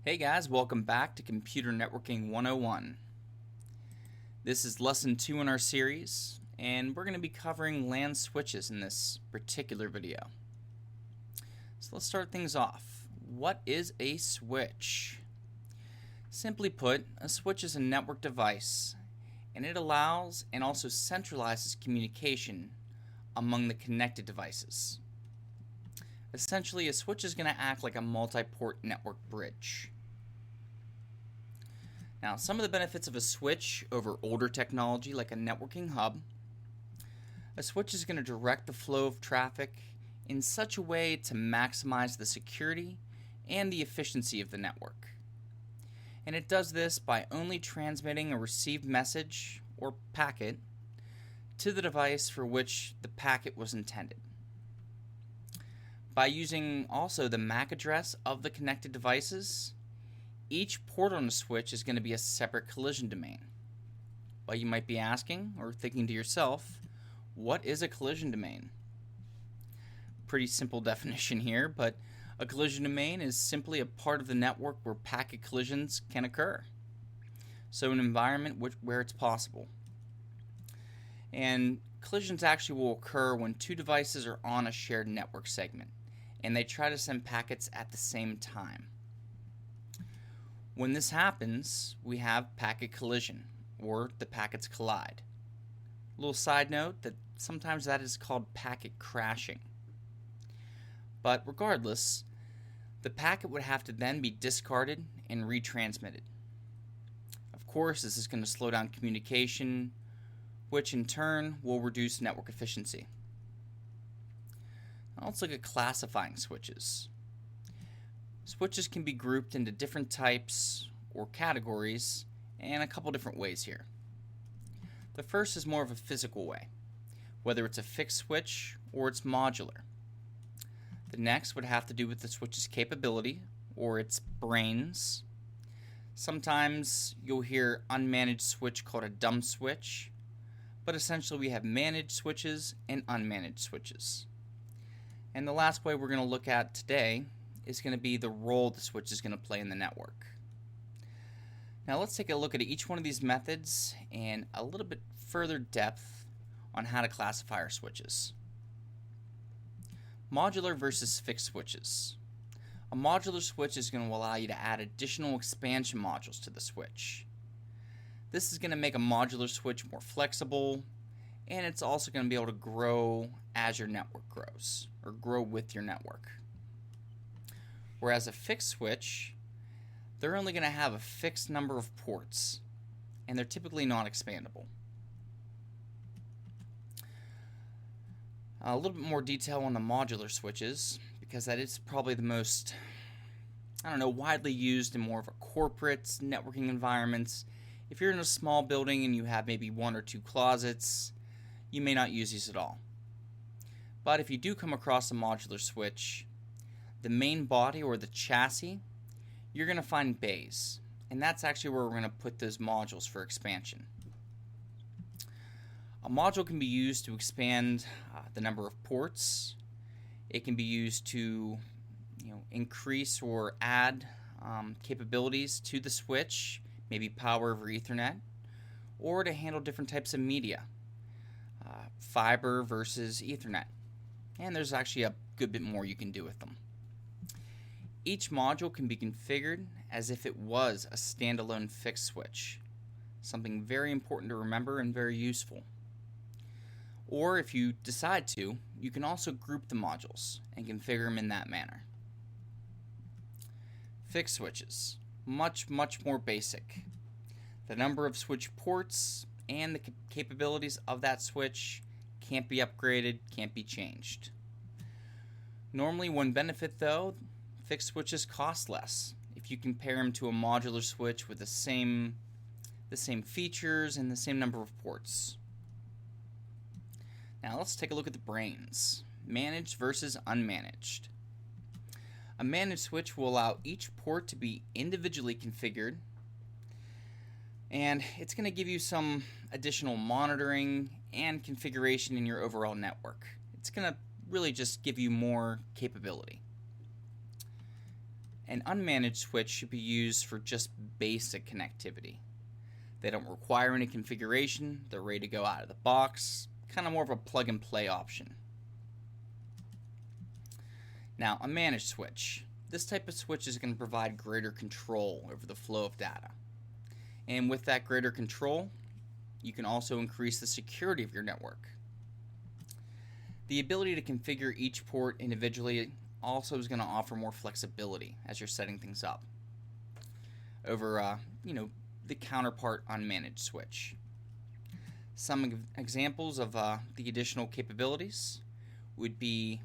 Hey guys, welcome back to Computer Networking 101. This is lesson 2 in our series, and we're going to be covering LAN switches in this particular video. So let's start things off. What is a switch? Simply put, a switch is a network device, and it allows and also centralizes communication among the connected devices. Essentially, a switch is going to act like a multi-port network bridge. Now, some of the benefits of a switch over older technology like a networking hub. A switch is going to direct the flow of traffic in such a way to maximize the security and the efficiency of the network. And it does this by only transmitting a received message or packet to the device for which the packet was intended. By using also the MAC address of the connected devices, each port on the switch is going to be a separate collision domain. Well, you might be asking or thinking to yourself, what is a collision domain? Pretty simple definition here, but a collision domain is simply a part of the network where packet collisions can occur. So an environment where it's possible. And collisions actually will occur when two devices are on a shared network segment, and they try to send packets at the same time. When this happens, we have packet collision, or the packets collide. A little side note that sometimes that is called packet crashing. But regardless, the packet would have to then be discarded and retransmitted. Of course, this is going to slow down communication, which in turn will reduce network efficiency. Now let's look at classifying switches. Switches can be grouped into different types or categories in a couple different ways here. The first is more of a physical way, whether it's a fixed switch or it's modular. The next would have to do with the switch's capability or its brains. Sometimes you'll hear unmanaged switch called a dumb switch, but essentially we have managed switches and unmanaged switches. And the last way we're going to look at today is going to be the role the switch is going to play in the network. Now let's take a look at each one of these methods and a little bit further depth on how to classify our switches. Modular versus fixed switches. A modular switch is going to allow you to add additional expansion modules to the switch. This is going to make a modular switch more flexible, and it's also going to be able to grow as your network grows, or grow with your network. Whereas a fixed switch, they're only going to have a fixed number of ports, and they're typically not expandable. A little bit more detail on the modular switches, because that is probably the most, widely used in more of a corporate networking environments. If you're in a small building and you have maybe one or two closets, you may not use these at all. But if you do come across a modular switch, the main body or the chassis, you're going to find bays, and that's actually where we're going to put those modules for expansion. A module can be used to expand the number of ports. It can be used to increase or add capabilities to the switch, maybe power over Ethernet, or to handle different types of media, fiber versus Ethernet. And there's actually a good bit more you can do with them. Each module can be configured as if it was a standalone fixed switch, something very important to remember and very useful. Or if you decide to, you can also group the modules and configure them in that manner. Fixed switches, much more basic. The number of switch ports and the capabilities of that switch can't be upgraded, can't be changed. Normally, one benefit though, fixed switches cost less if you compare them to a modular switch with the same features and the same number of ports. Now let's take a look at the brains. Managed versus unmanaged. A managed switch will allow each port to be individually configured, and it's going to give you some additional monitoring and configuration in your overall network. It's going to really just give you more capability. An unmanaged switch should be used for just basic connectivity. They don't require any configuration, they're ready to go out of the box, kind of more of a plug and play option. Now, a managed switch. This type of switch is going to provide greater control over the flow of data. And with that greater control, you can also increase the security of your network. The ability to configure each port individually also is going to offer more flexibility as you're setting things up over, the counterpart unmanaged switch. Some examples of the additional capabilities would be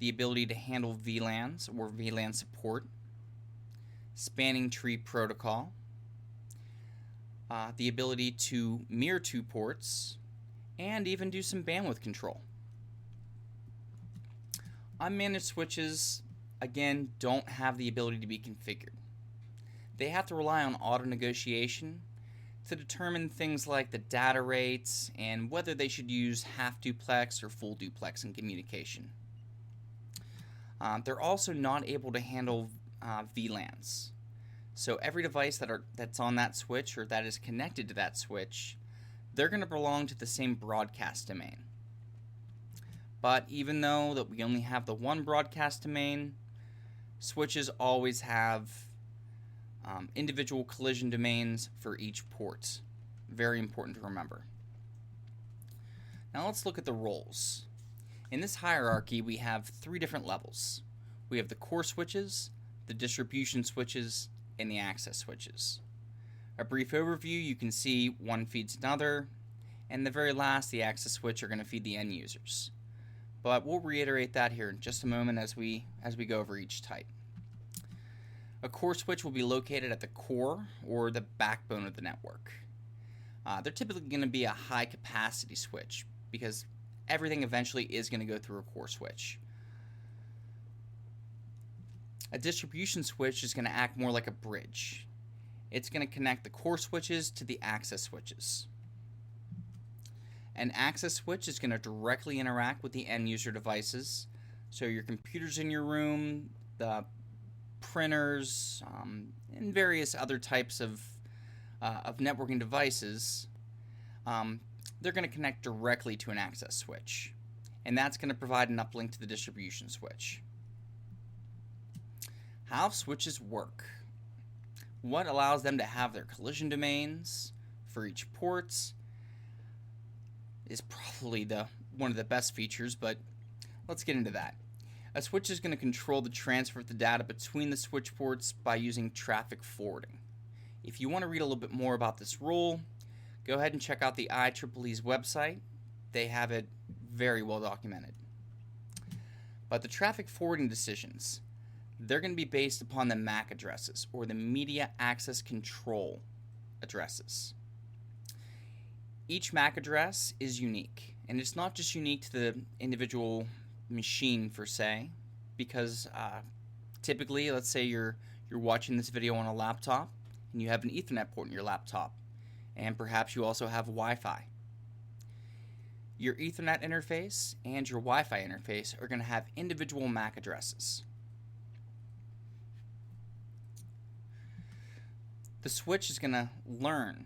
the ability to handle VLANs or VLAN support, spanning tree protocol, the ability to mirror 2 ports, and even do some bandwidth control. Unmanaged switches, again, don't have the ability to be configured. They have to rely on auto negotiation to determine things like the data rates and whether they should use half duplex or full duplex in communication. They're also not able to handle VLANs. So every device that's on that switch or that is connected to that switch, they're going to belong to the same broadcast domain. But even though that we only have the one broadcast domain, switches always have individual collision domains for each port. Very important to remember. Now let's look at the roles. In this hierarchy, we have 3 different levels. We have the core switches, the distribution switches, and the access switches. A brief overview, you can see one feeds another, and the very last, the access switch, are going to feed the end users. But we'll reiterate that here in just a moment as we go over each type. A core switch will be located at the core or the backbone of the network. They're typically going to be a high capacity switch because everything eventually is going to go through a core switch. A distribution switch is going to act more like a bridge. It's going to connect the core switches to the access switches. An access switch is going to directly interact with the end user devices. So your computers in your room, the printers, and various other types of networking devices, they're going to connect directly to an access switch. And that's going to provide an uplink to the distribution switch. How switches work. What allows them to have their collision domains for each ports is probably one of the best features, but let's get into that. A switch is going to control the transfer of the data between the switch ports by using traffic forwarding. If you want to read a little bit more about this rule, go ahead and check out the IEEE's website. They have it very well documented. But the traffic forwarding decisions, they're going to be based upon the MAC addresses, or the Media Access Control addresses. Each MAC address is unique, and it's not just unique to the individual machine per se, because typically, let's say you're watching this video on a laptop, and you have an Ethernet port in your laptop, and perhaps you also have Wi-Fi. Your Ethernet interface and your Wi-Fi interface are going to have individual MAC addresses. The switch is going to learn,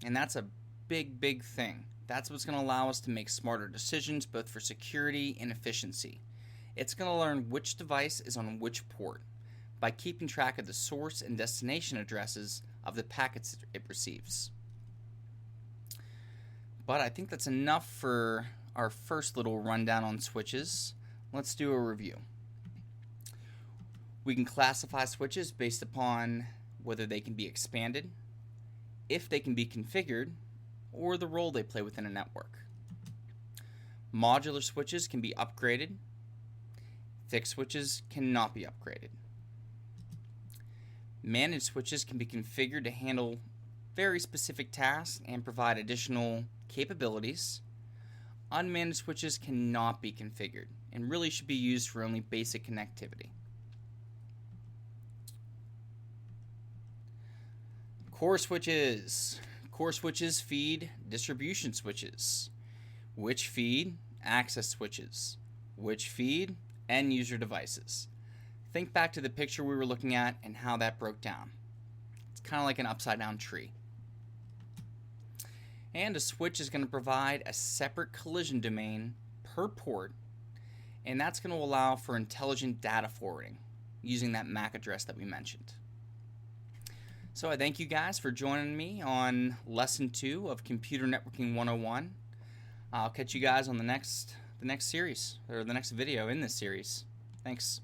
and that's a big thing. That's what's going to allow us to make smarter decisions, both for security and efficiency. It's going to learn which device is on which port by keeping track of the source and destination addresses of the packets it receives. But I think that's enough for our first little rundown on switches. Let's do a review. We can classify switches based upon whether they can be expanded, if they can be configured, or the role they play within a network. Modular switches can be upgraded. Fixed switches cannot be upgraded. Managed switches can be configured to handle very specific tasks and provide additional capabilities. Unmanaged switches cannot be configured and really should be used for only basic connectivity. Core switches. Core switches feed distribution switches, which feed access switches, which feed end user devices. Think back to the picture we were looking at and how that broke down. It's kind of like an upside down tree. And a switch is going to provide a separate collision domain per port, and that's going to allow for intelligent data forwarding using that MAC address that we mentioned. So I thank you guys for joining me on Lesson 2 of Computer Networking 101. I'll catch you guys on the next series, or the next video in this series. Thanks.